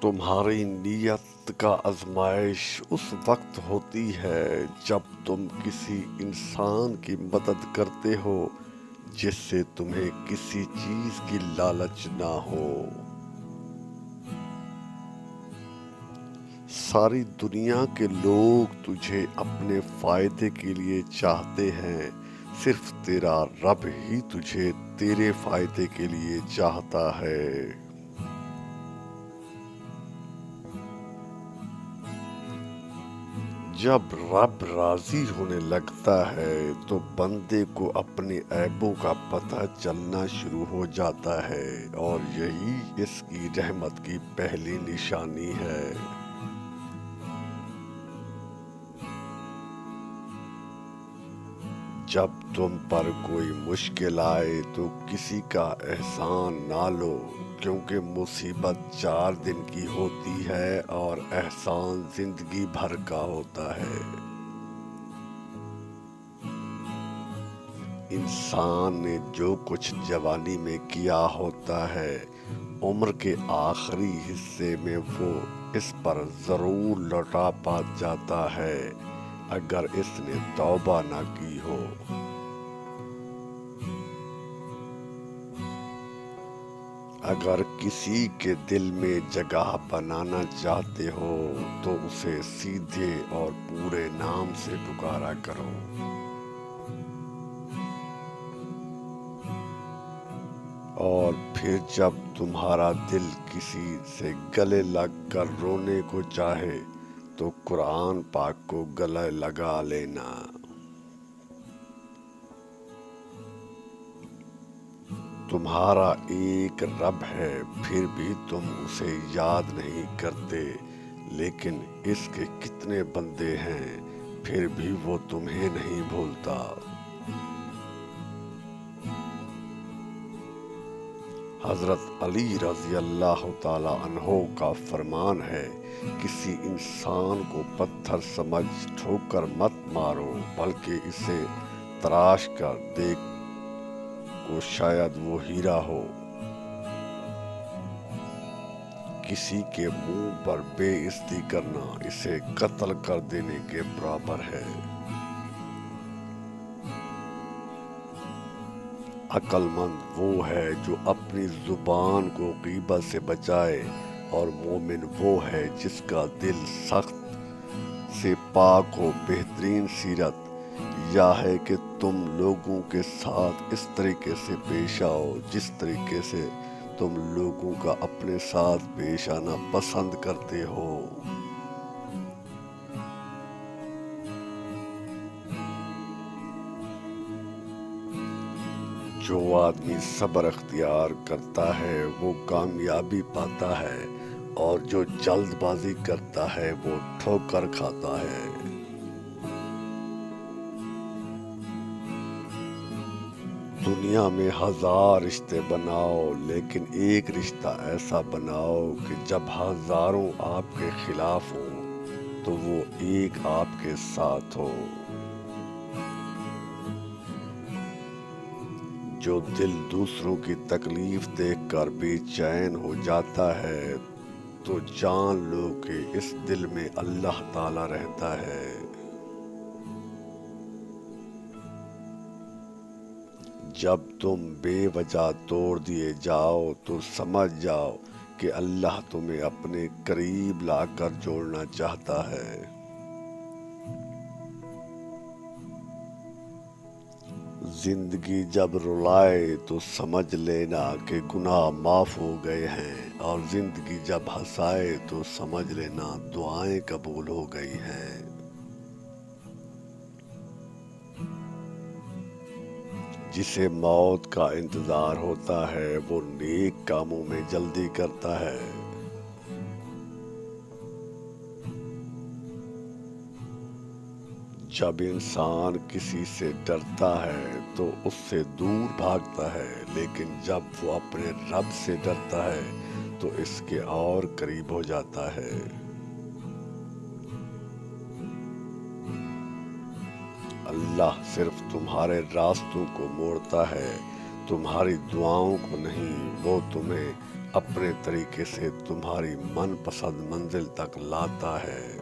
تمہاری نیت کا آزمائش اس وقت ہوتی ہے جب تم کسی انسان کی مدد کرتے ہو جس سے تمہیں کسی چیز کی لالچ نہ ہو۔ ساری دنیا کے لوگ تجھے اپنے فائدے کے لیے چاہتے ہیں، صرف تیرا رب ہی تجھے تیرے فائدے کے لیے چاہتا ہے۔ جب رب راضی ہونے لگتا ہے تو بندے کو اپنے عیبوں کا پتہ چلنا شروع ہو جاتا ہے، اور یہی اس کی رحمت کی پہلی نشانی ہے۔ جب تم پر کوئی مشکل آئے تو کسی کا احسان نہ لو، کیونکہ مصیبت 4 دن کی ہوتی ہے اور احسان زندگی بھر کا ہوتا ہے۔ انسان نے جو کچھ جوانی میں کیا ہوتا ہے، عمر کے آخری حصے میں وہ اس پر ضرور لوٹا پا جاتا ہے اگر اس نے توبہ نہ کی ہو۔ اگر کسی کے دل میں جگہ بنانا چاہتے ہو تو اسے سیدھے اور پورے نام سے پکارا کرو۔ اور پھر جب تمہارا دل کسی سے گلے لگ کر رونے کو چاہے تو قرآن پاک کو گلے لگا لینا۔ تمہارا ایک رب ہے، پھر بھی تم اسے یاد نہیں کرتے، لیکن اس کے کتنے بندے ہیں، پھر بھی وہ تمہیں نہیں بھولتا۔ حضرت علی رضی اللہ تعالی عنہ کا فرمان ہے، کسی انسان کو پتھر سمجھ ٹھوکر مت مارو، بلکہ اسے تراش کر دیکھ کو شاید وہ ہیرا ہو۔ کسی کے منہ پر بے عزتی کرنا اسے قتل کر دینے کے برابر ہے۔ عقل مند وہ ہے جو اپنی زبان کو غیبت سے بچائے، اور مومن وہ ہے جس کا دل سخت سے پاک ہو۔ بہترین سیرت یہ ہے کہ تم لوگوں کے ساتھ اس طریقے سے پیش آؤ جس طریقے سے تم لوگوں کا اپنے ساتھ پیش آنا پسند کرتے ہو۔ جو آدمی صبر اختیار کرتا ہے وہ کامیابی پاتا ہے، اور جو جلد بازی کرتا ہے وہ ٹھوکر کھاتا ہے۔ دنیا میں 1000 رشتے بناؤ، لیکن ایک رشتہ ایسا بناؤ کہ جب ہزاروں آپ کے خلاف ہوں تو وہ ایک آپ کے ساتھ ہو۔ جو دل دوسروں کی تکلیف دیکھ کر بے چین ہو جاتا ہے تو جان لو کہ اس دل میں اللہ تعالی رہتا ہے۔ جب تم بے وجہ توڑ دیے جاؤ تو سمجھ جاؤ کہ اللہ تمہیں اپنے قریب لا کر جوڑنا چاہتا ہے۔ زندگی جب رلائے تو سمجھ لینا کہ گناہ معاف ہو گئے ہیں، اور زندگی جب ہنسائے تو سمجھ لینا دعائیں قبول ہو گئی ہیں۔ جسے موت کا انتظار ہوتا ہے وہ نیک کاموں میں جلدی کرتا ہے۔ جب انسان کسی سے ڈرتا ہے تو اس سے دور بھاگتا ہے، لیکن جب وہ اپنے رب سے ڈرتا ہے تو اس کے اور قریب ہو جاتا ہے۔ اللہ صرف تمہارے راستوں کو موڑتا ہے، تمہاری دعاؤں کو نہیں۔ وہ تمہیں اپنے طریقے سے تمہاری من پسند منزل تک لاتا ہے۔